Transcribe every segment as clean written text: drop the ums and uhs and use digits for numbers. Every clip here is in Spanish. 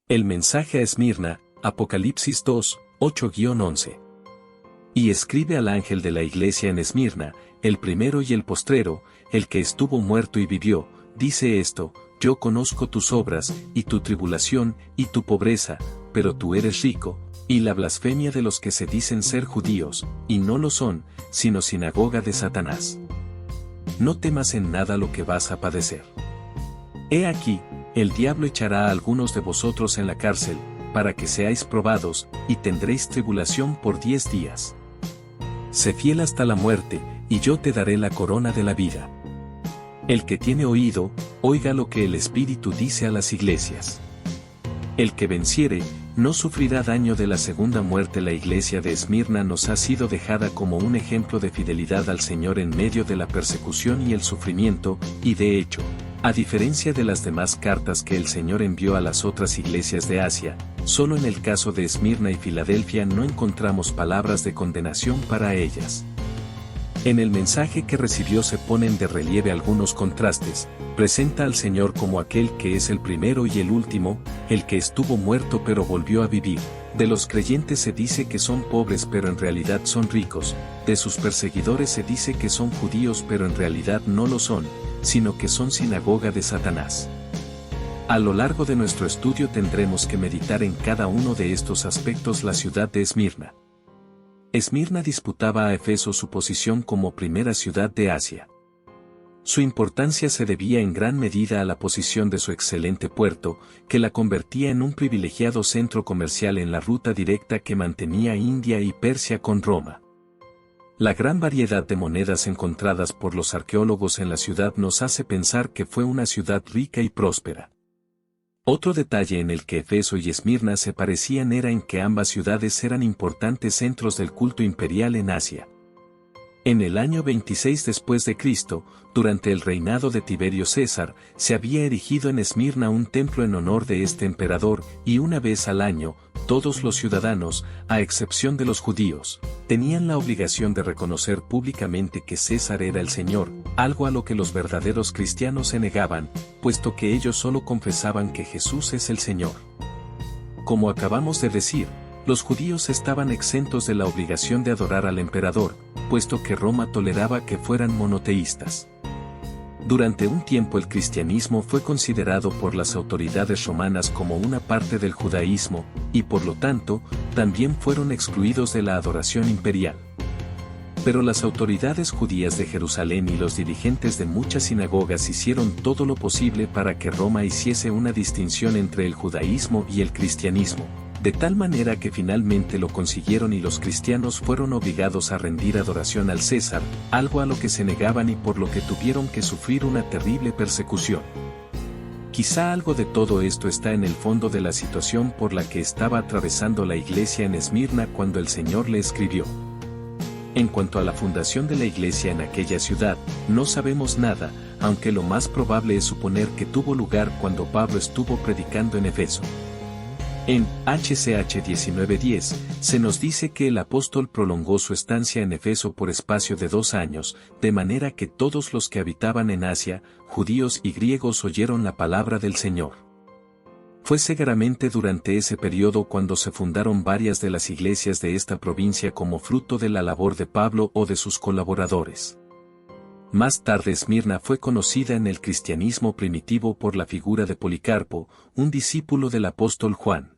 El mensaje a Esmirna, Apocalipsis 2, 8-11. Y escribe al ángel de la iglesia en Esmirna, el primero y el postrero, el que estuvo muerto y vivió, dice esto: yo conozco tus obras, y tu tribulación, y tu pobreza, pero tú eres rico, y la blasfemia de los que se dicen ser judíos, y no lo son, sino sinagoga de Satanás. No temas en nada lo que vas a padecer. He aquí, el diablo echará a algunos de vosotros en la cárcel, para que seáis probados, y tendréis tribulación por 10 días. Sé fiel hasta la muerte, y yo te daré la corona de la vida. El que tiene oído, oiga lo que el Espíritu dice a las iglesias. El que venciere, no sufrirá daño de la segunda muerte. La iglesia de Esmirna nos ha sido dejada como un ejemplo de fidelidad al Señor en medio de la persecución y el sufrimiento, y de hecho, a diferencia de las demás cartas que el Señor envió a las otras iglesias de Asia, solo en el caso de Esmirna y Filadelfia no encontramos palabras de condenación para ellas. En el mensaje que recibió se ponen de relieve algunos contrastes. Presenta al Señor como aquel que es el primero y el último, el que estuvo muerto pero volvió a vivir. De los creyentes se dice que son pobres pero en realidad son ricos, de sus perseguidores se dice que son judíos pero en realidad no lo son, sino que son sinagoga de Satanás. A lo largo de nuestro estudio tendremos que meditar en cada uno de estos aspectos. La ciudad de Esmirna. Esmirna disputaba a Éfeso su posición como primera ciudad de Asia. Su importancia se debía en gran medida a la posición de su excelente puerto, que la convertía en un privilegiado centro comercial en la ruta directa que mantenía India y Persia con Roma. La gran variedad de monedas encontradas por los arqueólogos en la ciudad nos hace pensar que fue una ciudad rica y próspera. Otro detalle en el que Éfeso y Esmirna se parecían era en que ambas ciudades eran importantes centros del culto imperial en Asia. En el año 26 después de Cristo, durante el reinado de Tiberio César, se había erigido en Esmirna un templo en honor de este emperador, y una vez al año, todos los ciudadanos, a excepción de los judíos, tenían la obligación de reconocer públicamente que César era el Señor, algo a lo que los verdaderos cristianos se negaban, puesto que ellos solo confesaban que Jesús es el Señor. Como acabamos de decir, los judíos estaban exentos de la obligación de adorar al emperador, puesto que Roma toleraba que fueran monoteístas. Durante un tiempo el cristianismo fue considerado por las autoridades romanas como una parte del judaísmo, y por lo tanto, también fueron excluidos de la adoración imperial. Pero las autoridades judías de Jerusalén y los dirigentes de muchas sinagogas hicieron todo lo posible para que Roma hiciese una distinción entre el judaísmo y el cristianismo, de tal manera que finalmente lo consiguieron y los cristianos fueron obligados a rendir adoración al César, algo a lo que se negaban y por lo que tuvieron que sufrir una terrible persecución. Quizá algo de todo esto está en el fondo de la situación por la que estaba atravesando la iglesia en Esmirna cuando el Señor le escribió. En cuanto a la fundación de la iglesia en aquella ciudad, no sabemos nada, aunque lo más probable es suponer que tuvo lugar cuando Pablo estuvo predicando en Éfeso. En HCH 19:10, se nos dice que el apóstol prolongó su estancia en Éfeso por espacio de 2 años, de manera que todos los que habitaban en Asia, judíos y griegos, oyeron la palabra del Señor. Fue seguramente durante ese periodo cuando se fundaron varias de las iglesias de esta provincia como fruto de la labor de Pablo o de sus colaboradores. Más tarde Esmirna fue conocida en el cristianismo primitivo por la figura de Policarpo, un discípulo del apóstol Juan.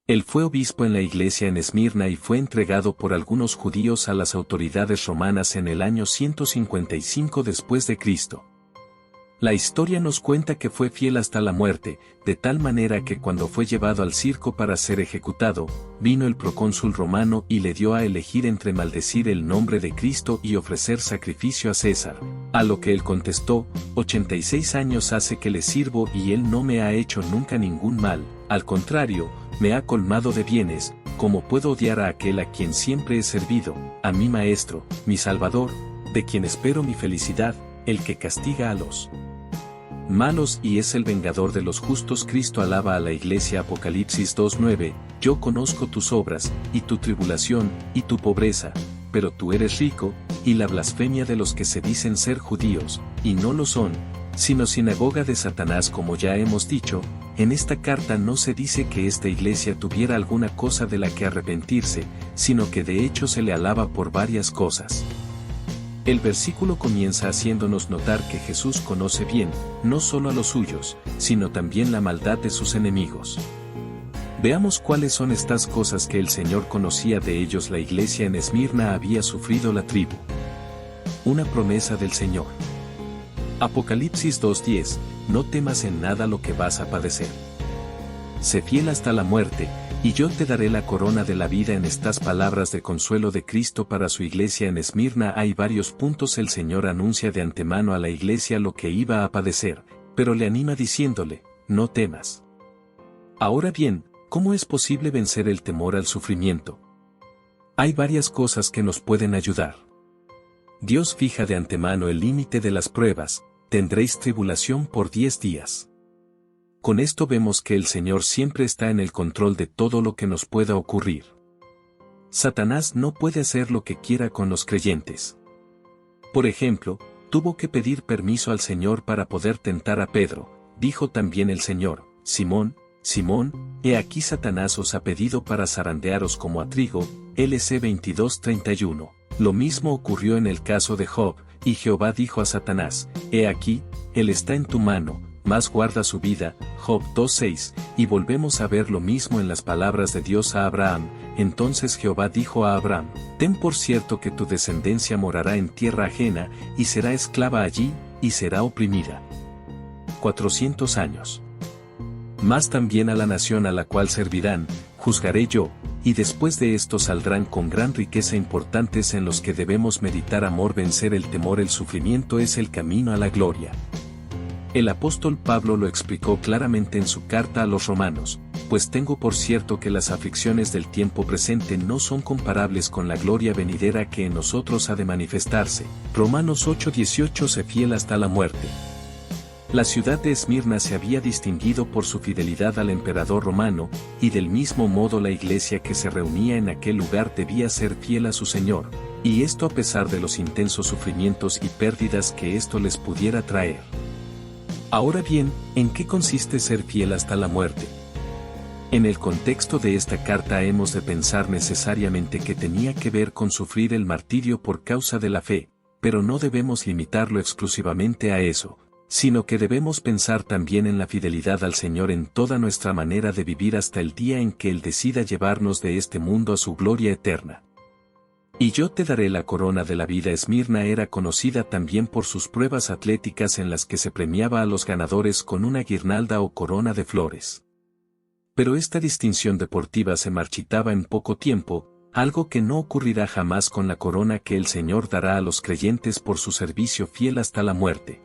Él fue obispo en la iglesia en Esmirna y fue entregado por algunos judíos a las autoridades romanas en el año 155 después de Cristo. La historia nos cuenta que fue fiel hasta la muerte, de tal manera que cuando fue llevado al circo para ser ejecutado, vino el procónsul romano y le dio a elegir entre maldecir el nombre de Cristo y ofrecer sacrificio a César, a lo que él contestó: 86 años hace que le sirvo y él no me ha hecho nunca ningún mal, al contrario, me ha colmado de bienes. ¿Cómo puedo odiar a aquel a quien siempre he servido, a mi Maestro, mi Salvador, de quien espero mi felicidad, el que castiga a los malos y es el vengador de los justos? Cristo alaba a la iglesia. Apocalipsis 2:9, yo conozco tus obras, y tu tribulación, y tu pobreza, pero tú eres rico, y la blasfemia de los que se dicen ser judíos, y no lo son, sino sinagoga de Satanás. Como ya hemos dicho, en esta carta no se dice que esta iglesia tuviera alguna cosa de la que arrepentirse, sino que de hecho se le alaba por varias cosas. El versículo comienza haciéndonos notar que Jesús conoce bien, no solo a los suyos, sino también la maldad de sus enemigos. Veamos cuáles son estas cosas que el Señor conocía de ellos. La iglesia en Esmirna había sufrido la tribu. Una promesa del Señor. Apocalipsis 2:10, no temas en nada lo que vas a padecer. Sé fiel hasta la muerte, y yo te daré la corona de la vida. En estas palabras de consuelo de Cristo para su iglesia en Esmirna hay varios puntos. El Señor anuncia de antemano a la iglesia lo que iba a padecer, pero le anima diciéndole, no temas. Ahora bien, ¿cómo es posible vencer el temor al sufrimiento? Hay varias cosas que nos pueden ayudar. Dios fija de antemano el límite de las pruebas. Tendréis tribulación por 10 días. Con esto vemos que el Señor siempre está en el control de todo lo que nos pueda ocurrir. Satanás no puede hacer lo que quiera con los creyentes. Por ejemplo, tuvo que pedir permiso al Señor para poder tentar a Pedro. Dijo también el Señor, Simón, Simón, he aquí Satanás os ha pedido para zarandearos como a trigo. LC 22:31. Lo mismo ocurrió en el caso de Job, y Jehová dijo a Satanás, he aquí, él está en tu mano, mas guarda su vida. Job 2:6, y volvemos a ver lo mismo en las palabras de Dios a Abraham. Entonces Jehová dijo a Abraham, ten por cierto que tu descendencia morará en tierra ajena, y será esclava allí, y será oprimida 400 años. Mas también a la nación a la cual servirán, juzgaré yo, y después de esto saldrán con gran riqueza importantes en los que debemos meditar. Amor, vencer el temor. El sufrimiento es el camino a la gloria. El apóstol Pablo lo explicó claramente en su carta a los romanos, pues tengo por cierto que las aflicciones del tiempo presente no son comparables con la gloria venidera que en nosotros ha de manifestarse. Romanos 8:18. Sé fiel hasta la muerte. La ciudad de Esmirna se había distinguido por su fidelidad al emperador romano, y del mismo modo la iglesia que se reunía en aquel lugar debía ser fiel a su Señor, y esto a pesar de los intensos sufrimientos y pérdidas que esto les pudiera traer. Ahora bien, ¿en qué consiste ser fiel hasta la muerte? En el contexto de esta carta hemos de pensar necesariamente que tenía que ver con sufrir el martirio por causa de la fe, pero no debemos limitarlo exclusivamente a eso, sino que debemos pensar también en la fidelidad al Señor en toda nuestra manera de vivir hasta el día en que Él decida llevarnos de este mundo a su gloria eterna. Y yo te daré la corona de la vida. Esmirna era conocida también por sus pruebas atléticas en las que se premiaba a los ganadores con una guirnalda o corona de flores. Pero esta distinción deportiva se marchitaba en poco tiempo, algo que no ocurrirá jamás con la corona que el Señor dará a los creyentes por su servicio fiel hasta la muerte.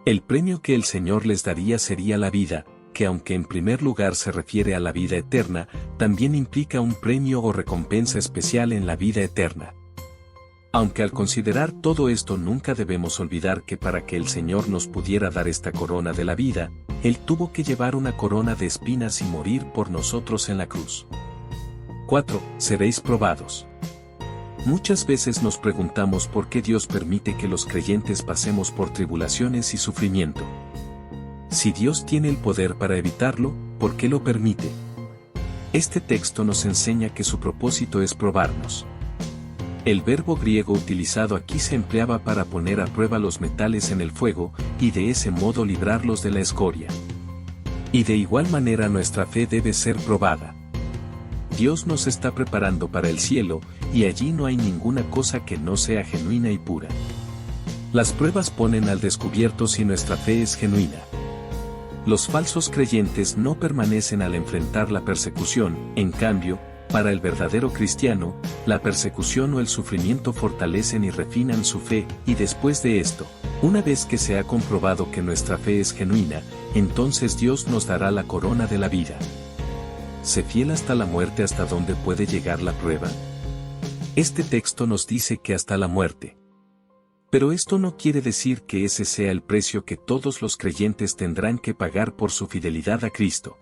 El premio que el Señor les daría sería la vida, que aunque en primer lugar se refiere a la vida eterna, también implica un premio o recompensa especial en la vida eterna. Aunque al considerar todo esto nunca debemos olvidar que para que el Señor nos pudiera dar esta corona de la vida, Él tuvo que llevar una corona de espinas y morir por nosotros en la cruz. 4. Seréis probados. Muchas veces nos preguntamos por qué Dios permite que los creyentes pasemos por tribulaciones y sufrimiento. Si Dios tiene el poder para evitarlo, ¿por qué lo permite? Este texto nos enseña que su propósito es probarnos. El verbo griego utilizado aquí se empleaba para poner a prueba los metales en el fuego, y de ese modo librarlos de la escoria. Y de igual manera nuestra fe debe ser probada. Dios nos está preparando para el cielo, y allí no hay ninguna cosa que no sea genuina y pura. Las pruebas ponen al descubierto si nuestra fe es genuina. Los falsos creyentes no permanecen al enfrentar la persecución, en cambio, para el verdadero cristiano, la persecución o el sufrimiento fortalecen y refinan su fe, y después de esto, una vez que se ha comprobado que nuestra fe es genuina, entonces Dios nos dará la corona de la vida. ¿Sé fiel hasta la muerte? ¿Hasta dónde puede llegar la prueba? Este texto nos dice que hasta la muerte. Pero esto no quiere decir que ese sea el precio que todos los creyentes tendrán que pagar por su fidelidad a Cristo.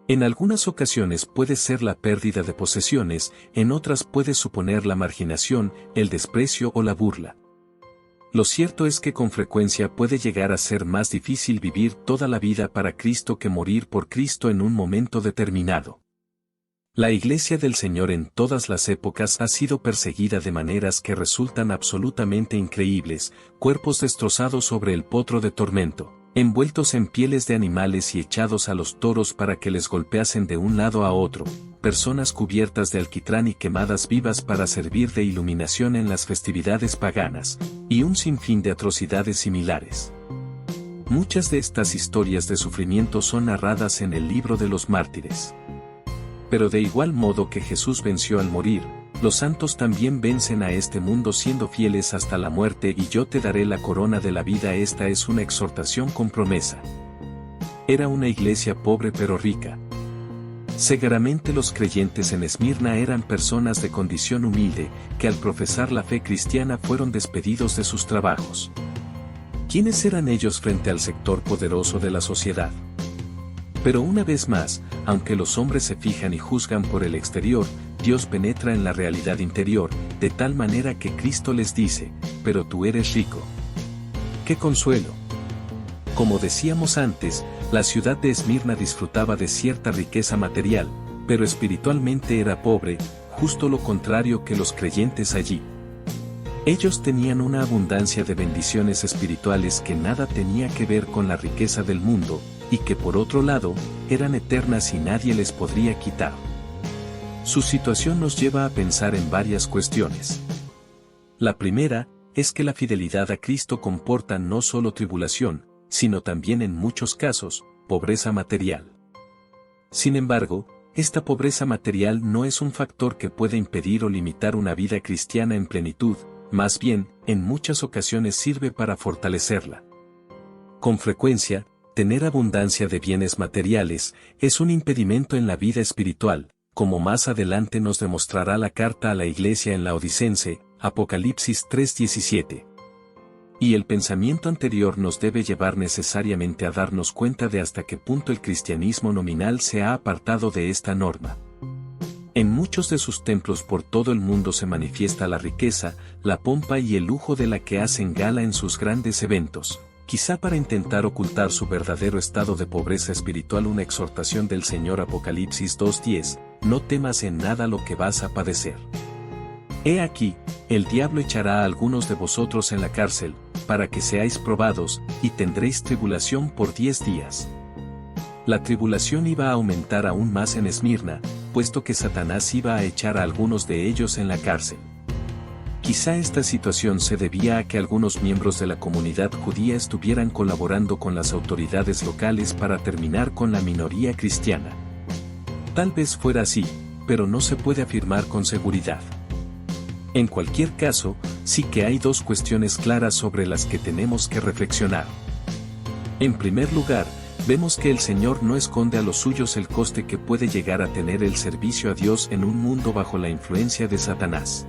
En algunas ocasiones puede ser la pérdida de posesiones, en otras puede suponer la marginación, el desprecio o la burla. Lo cierto es que con frecuencia puede llegar a ser más difícil vivir toda la vida para Cristo que morir por Cristo en un momento determinado. La Iglesia del Señor en todas las épocas ha sido perseguida de maneras que resultan absolutamente increíbles, cuerpos destrozados sobre el potro de tormento, envueltos en pieles de animales y echados a los toros para que les golpeasen de un lado a otro, personas cubiertas de alquitrán y quemadas vivas para servir de iluminación en las festividades paganas, y un sinfín de atrocidades similares. Muchas de estas historias de sufrimiento son narradas en el libro de los mártires. Pero de igual modo que Jesús venció al morir, los santos también vencen a este mundo siendo fieles hasta la muerte y yo te daré la corona de la vida. Esta es una exhortación con promesa. Era una iglesia pobre pero rica. Seguramente los creyentes en Esmirna eran personas de condición humilde, que al profesar la fe cristiana fueron despedidos de sus trabajos. ¿Quiénes eran ellos frente al sector poderoso de la sociedad? Pero una vez más, aunque los hombres se fijan y juzgan por el exterior, Dios penetra en la realidad interior, de tal manera que Cristo les dice, pero tú eres rico. ¡Qué consuelo! Como decíamos antes, la ciudad de Esmirna disfrutaba de cierta riqueza material, pero espiritualmente era pobre, justo lo contrario que los creyentes allí. Ellos tenían una abundancia de bendiciones espirituales que nada tenía que ver con la riqueza del mundo, y que por otro lado, eran eternas y nadie les podría quitar. Su situación nos lleva a pensar en varias cuestiones. La primera, es que la fidelidad a Cristo comporta no solo tribulación, sino también en muchos casos, pobreza material. Sin embargo, esta pobreza material no es un factor que pueda impedir o limitar una vida cristiana en plenitud, más bien, en muchas ocasiones sirve para fortalecerla. Con frecuencia, tener abundancia de bienes materiales es un impedimento en la vida espiritual, como más adelante nos demostrará la carta a la iglesia en Laodicense, Apocalipsis 3:17. Y el pensamiento anterior nos debe llevar necesariamente a darnos cuenta de hasta qué punto el cristianismo nominal se ha apartado de esta norma. En muchos de sus templos por todo el mundo se manifiesta la riqueza, la pompa y el lujo de la que hacen gala en sus grandes eventos, quizá para intentar ocultar su verdadero estado de pobreza espiritual. Una exhortación del Señor, Apocalipsis 2:10, no temas en nada lo que vas a padecer. He aquí, el diablo echará a algunos de vosotros en la cárcel, para que seáis probados, y tendréis tribulación por 10 días. La tribulación iba a aumentar aún más en Esmirna, puesto que Satanás iba a echar a algunos de ellos en la cárcel. Quizá esta situación se debía a que algunos miembros de la comunidad judía estuvieran colaborando con las autoridades locales para terminar con la minoría cristiana. Tal vez fuera así, pero no se puede afirmar con seguridad. En cualquier caso, sí que hay dos cuestiones claras sobre las que tenemos que reflexionar. En primer lugar, vemos que el Señor no esconde a los suyos el coste que puede llegar a tener el servicio a Dios en un mundo bajo la influencia de Satanás.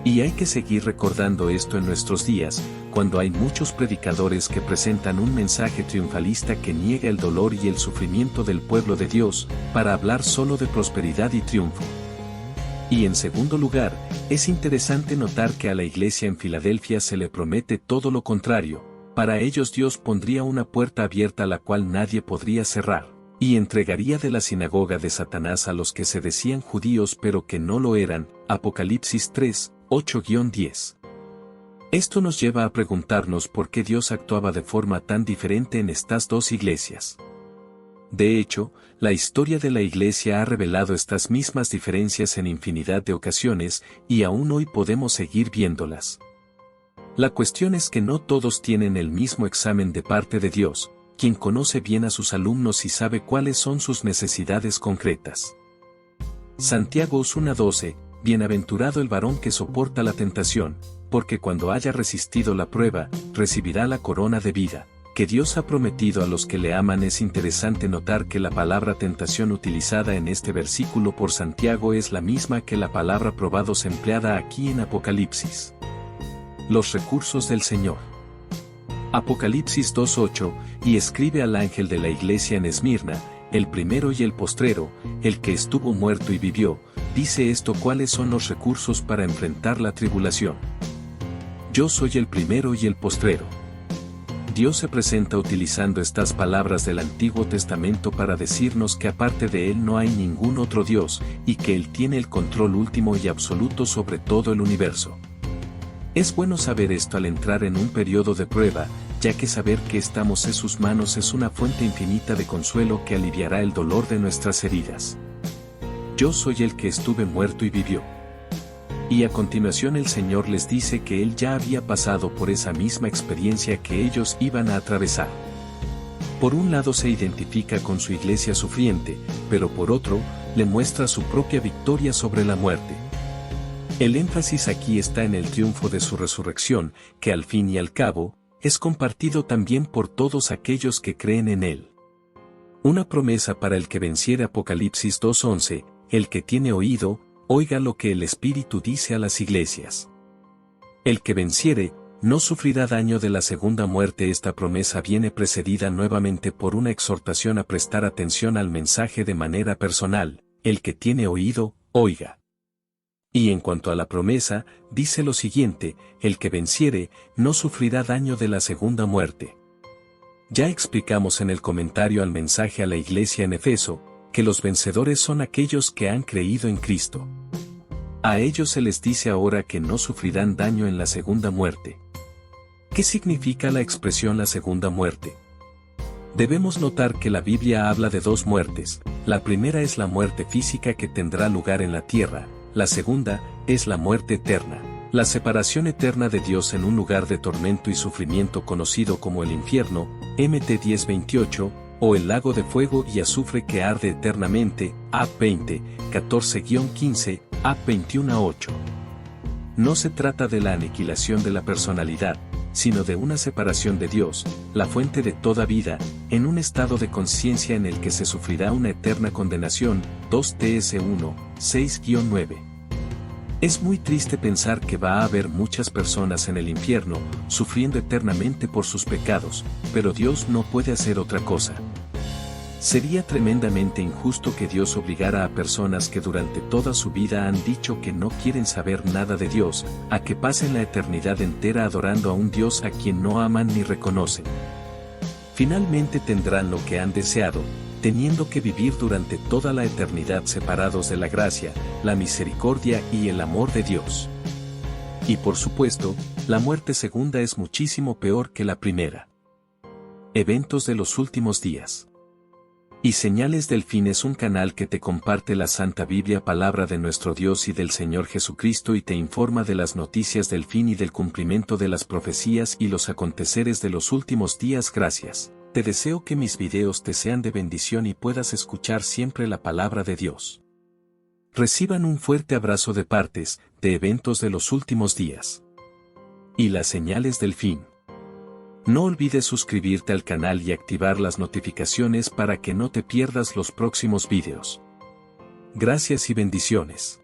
Y hay que seguir recordando esto en nuestros días, cuando hay muchos predicadores que presentan un mensaje triunfalista que niega el dolor y el sufrimiento del pueblo de Dios, para hablar solo de prosperidad y triunfo. Y en segundo lugar, es interesante notar que a la iglesia en Filadelfia se le promete todo lo contrario. Para ellos Dios pondría una puerta abierta la cual nadie podría cerrar, y entregaría de la sinagoga de Satanás a los que se decían judíos pero que no lo eran. Apocalipsis 3:8-10. Esto nos lleva a preguntarnos por qué Dios actuaba de forma tan diferente en estas dos iglesias. De hecho, la historia de la iglesia ha revelado estas mismas diferencias en infinidad de ocasiones, y aún hoy podemos seguir viéndolas. La cuestión es que no todos tienen el mismo examen de parte de Dios, quien conoce bien a sus alumnos y sabe cuáles son sus necesidades concretas. Santiago 1:12, bienaventurado el varón que soporta la tentación, porque cuando haya resistido la prueba, recibirá la corona de vida, que Dios ha prometido a los que le aman. Es interesante notar que la palabra tentación utilizada en este versículo por Santiago es la misma que la palabra probados empleada aquí en Apocalipsis. Los recursos del Señor. Apocalipsis 2:8, y escribe al ángel de la iglesia en Esmirna, el primero y el postrero, el que estuvo muerto y vivió, dice esto: ¿cuáles son los recursos para enfrentar la tribulación? Yo soy el primero y el postrero. Dios se presenta utilizando estas palabras del Antiguo Testamento para decirnos que aparte de Él no hay ningún otro Dios, y que Él tiene el control último y absoluto sobre todo el universo. Es bueno saber esto al entrar en un periodo de prueba, ya que saber que estamos en sus manos es una fuente infinita de consuelo que aliviará el dolor de nuestras heridas. Yo soy el que estuve muerto y vivió. Y a continuación el Señor les dice que Él ya había pasado por esa misma experiencia que ellos iban a atravesar. Por un lado se identifica con su iglesia sufriente, pero por otro, le muestra su propia victoria sobre la muerte. El énfasis aquí está en el triunfo de su resurrección, que al fin y al cabo, es compartido también por todos aquellos que creen en Él. Una promesa para el que venciere. Apocalipsis 2:11, el que tiene oído, oiga lo que el Espíritu dice a las iglesias. El que venciere, no sufrirá daño de la segunda muerte. Esta promesa viene precedida nuevamente por una exhortación a prestar atención al mensaje de manera personal. El que tiene oído, oiga. Y en cuanto a la promesa, dice lo siguiente: el que venciere, no sufrirá daño de la segunda muerte. Ya explicamos en el comentario al mensaje a la iglesia en Efeso, que los vencedores son aquellos que han creído en Cristo. A ellos se les dice ahora que no sufrirán daño en la segunda muerte. ¿Qué significa la expresión la segunda muerte? Debemos notar que la Biblia habla de dos muertes. La primera es la muerte física que tendrá lugar en la tierra, la segunda es la muerte eterna, la separación eterna de Dios en un lugar de tormento y sufrimiento conocido como el infierno, Mt 10:28, o el lago de fuego y azufre que arde eternamente, Ap 20, 14-15, Ap 21:8. No se trata de la aniquilación de la personalidad, sino de una separación de Dios, la fuente de toda vida, en un estado de conciencia en el que se sufrirá una eterna condenación, 2 Ts 1, 6-9. Es muy triste pensar que va a haber muchas personas en el infierno, sufriendo eternamente por sus pecados, pero Dios no puede hacer otra cosa. Sería tremendamente injusto que Dios obligara a personas que durante toda su vida han dicho que no quieren saber nada de Dios, a que pasen la eternidad entera adorando a un Dios a quien no aman ni reconocen. Finalmente tendrán lo que han deseado, teniendo que vivir durante toda la eternidad separados de la gracia, la misericordia y el amor de Dios. Y por supuesto, la muerte segunda es muchísimo peor que la primera. Eventos de los últimos días. Y Señales del Fin es un canal que te comparte la Santa Biblia, palabra de nuestro Dios y del Señor Jesucristo, y te informa de las noticias del fin y del cumplimiento de las profecías y los aconteceres de los últimos días. Gracias. Te deseo que mis videos te sean de bendición y puedas escuchar siempre la palabra de Dios. Reciban un fuerte abrazo de partes, de Eventos de los Últimos Días. Y las Señales del Fin. No olvides suscribirte al canal y activar las notificaciones para que no te pierdas los próximos videos. Gracias y bendiciones.